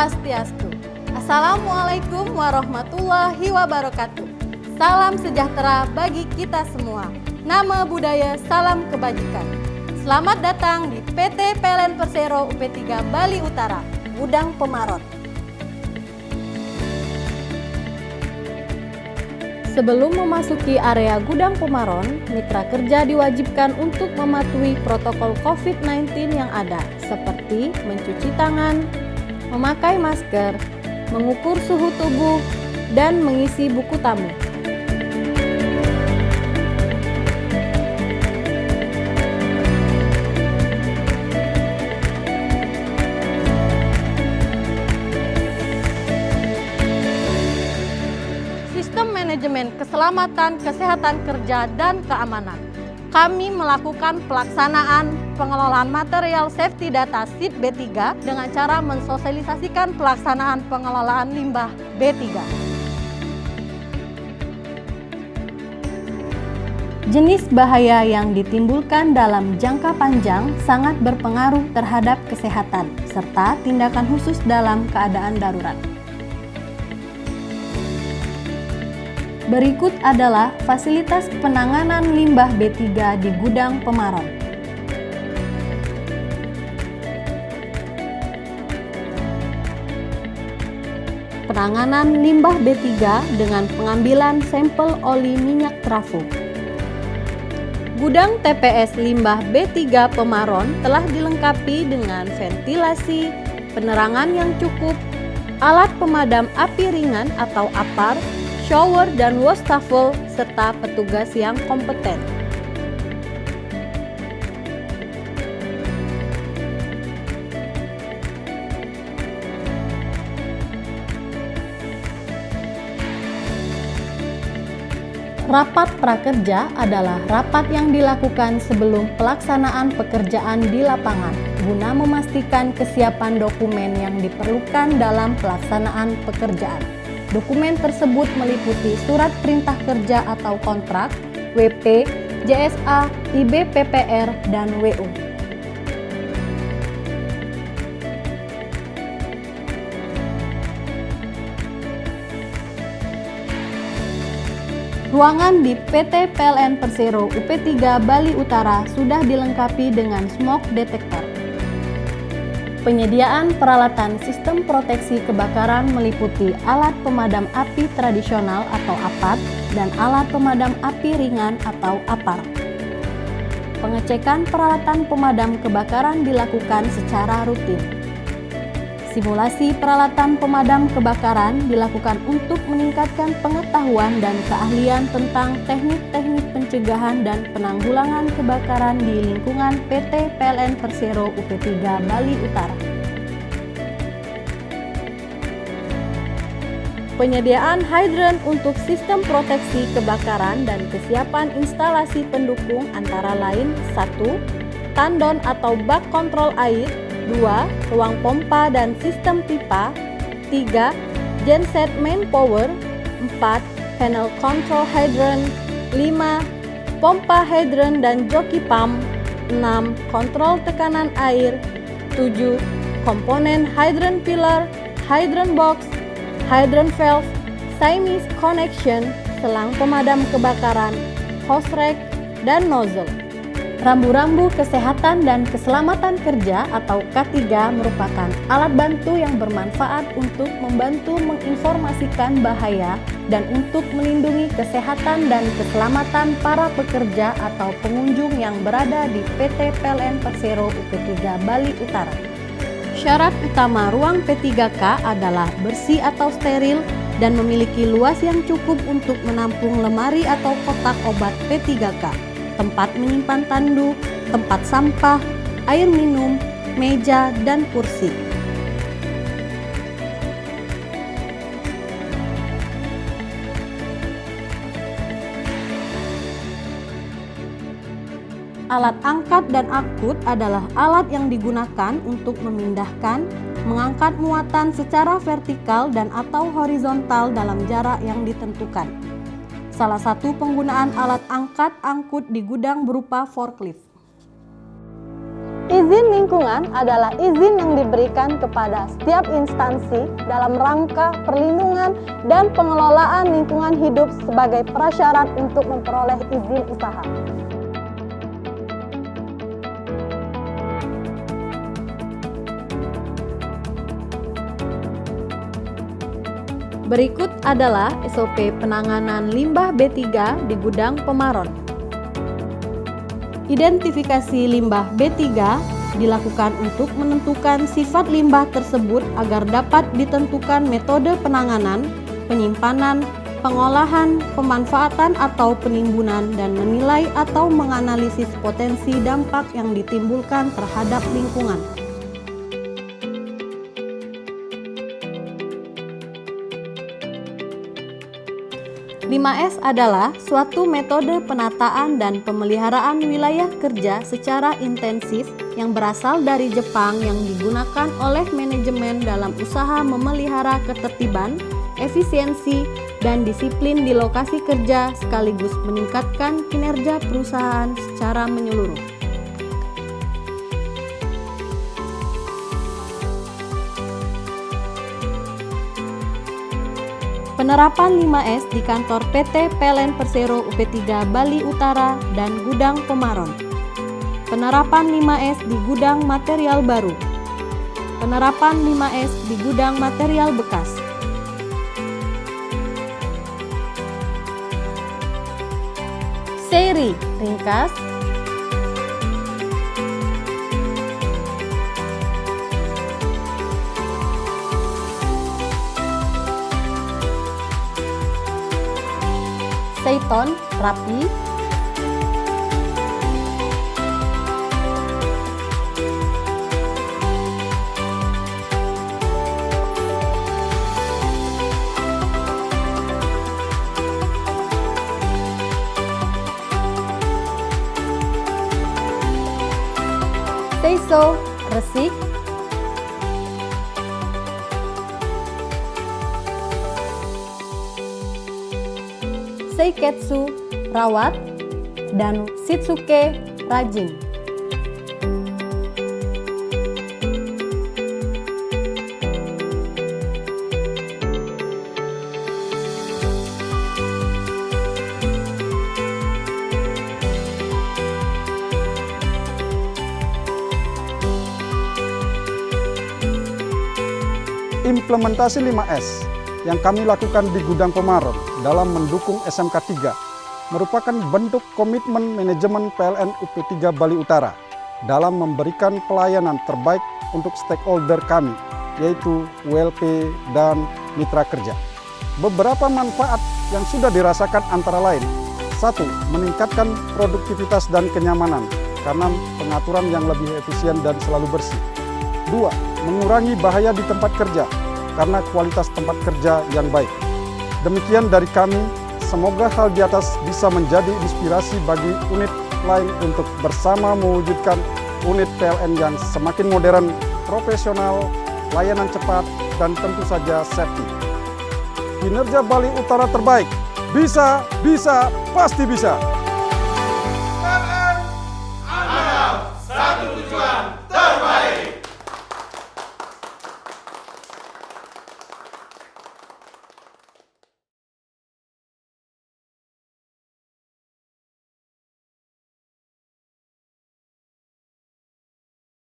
Swastiastu. Assalamualaikum warahmatullahi wabarakatuh. Salam sejahtera bagi kita semua. Nama budaya, salam kebajikan. Selamat datang di PT PLN Persero UP3 Bali Utara, Gudang Pemaron. Sebelum memasuki area Gudang Pemaron, mitra kerja diwajibkan untuk mematuhi protokol COVID-19 yang ada, seperti mencuci tangan, memakai masker, mengukur suhu tubuh, dan mengisi buku tamu. Sistem manajemen keselamatan, kesehatan kerja, dan keamanan. Kami melakukan pelaksanaan pengelolaan material safety data SID B3 dengan cara mensosialisasikan pelaksanaan pengelolaan limbah B3. Jenis bahaya yang ditimbulkan dalam jangka panjang sangat berpengaruh terhadap kesehatan, serta tindakan khusus dalam keadaan darurat. Berikut adalah fasilitas penanganan limbah B3 di Gudang Pemaron. Penanganan limbah B3 dengan pengambilan sampel oli minyak trafo. Gudang TPS limbah B3 Pemaron telah dilengkapi dengan ventilasi, penerangan yang cukup, alat pemadam api ringan atau APAR, shower dan wastafel, serta petugas yang kompeten. Rapat prakerja adalah rapat yang dilakukan sebelum pelaksanaan pekerjaan di lapangan, guna memastikan kesiapan dokumen yang diperlukan dalam pelaksanaan pekerjaan. Dokumen tersebut meliputi surat perintah kerja atau kontrak, WP, JSA, IBPPR, dan WO. Ruangan di PT PLN Persero UP3 Bali Utara sudah dilengkapi dengan smoke detector. Penyediaan peralatan sistem proteksi kebakaran meliputi alat pemadam api tradisional atau APAT dan alat pemadam api ringan atau APAR. Pengecekan peralatan pemadam kebakaran dilakukan secara rutin. Simulasi peralatan pemadam kebakaran dilakukan untuk meningkatkan pengetahuan dan keahlian tentang teknik-teknik pencegahan dan penanggulangan kebakaran di lingkungan PT PLN Persero UP3 Bali Utara. Penyediaan hidran untuk sistem proteksi kebakaran dan kesiapan instalasi pendukung antara lain 1. Tandon atau bak kontrol air, 2. Ruang pompa dan sistem pipa, 3. Genset main power, 4. Panel control hydrant, 5. Pompa hydrant dan joki pump, 6. Kontrol tekanan air, 7. Komponen hydrant pillar, hydrant box, hydrant valve, Siamese connection, selang pemadam kebakaran, hose rack, dan nozzle. Rambu-rambu kesehatan dan keselamatan kerja atau K3 merupakan alat bantu yang bermanfaat untuk membantu menginformasikan bahaya dan untuk melindungi kesehatan dan keselamatan para pekerja atau pengunjung yang berada di PT PLN Persero UP3 Bali Utara. Syarat utama ruang P3K adalah bersih atau steril dan memiliki luas yang cukup untuk menampung lemari atau kotak obat P3K. Tempat menyimpan tandu, tempat sampah, air minum, meja, dan kursi. Alat angkat dan angkut adalah alat yang digunakan untuk memindahkan, mengangkat muatan secara vertikal dan atau horizontal dalam jarak yang ditentukan. Salah satu penggunaan alat angkat angkut di gudang berupa forklift. Izin lingkungan adalah izin yang diberikan kepada setiap instansi dalam rangka perlindungan dan pengelolaan lingkungan hidup sebagai prasyarat untuk memperoleh izin usaha. Berikut adalah SOP penanganan limbah B3 di gudang Pemaron. Identifikasi limbah B3 dilakukan untuk menentukan sifat limbah tersebut agar dapat ditentukan metode penanganan, penyimpanan, pengolahan, pemanfaatan atau penimbunan, dan menilai atau menganalisis potensi dampak yang ditimbulkan terhadap lingkungan. 5S adalah suatu metode penataan dan pemeliharaan wilayah kerja secara intensif yang berasal dari Jepang yang digunakan oleh manajemen dalam usaha memelihara ketertiban, efisiensi, dan disiplin di lokasi kerja sekaligus meningkatkan kinerja perusahaan secara menyeluruh. Penerapan 5S di kantor PT PLN Persero UP3 Bali Utara dan Gudang Pemaron. Penerapan 5S di gudang material baru. Penerapan 5S di gudang material bekas. Seri ringkas. Seiton rapi. Seiso resik. Seiketsu rawat, dan Shitsuke rajin. Implementasi 5S yang kami lakukan di Gudang Pemaron dalam mendukung SMK 3 merupakan bentuk komitmen manajemen PLN UP3 Bali Utara dalam memberikan pelayanan terbaik untuk stakeholder kami, yaitu WLP dan mitra kerja. Beberapa manfaat yang sudah dirasakan antara lain: 1. Meningkatkan produktivitas dan kenyamanan karena pengaturan yang lebih efisien dan selalu bersih. 2. Mengurangi bahaya di tempat kerja karena kualitas tempat kerja yang baik. Demikian dari kami, semoga hal di atas bisa menjadi inspirasi bagi unit lain untuk bersama mewujudkan unit PLN yang semakin modern, profesional, layanan cepat, dan tentu saja safety. Kinerja Bali Utara terbaik. Bisa, pasti bisa.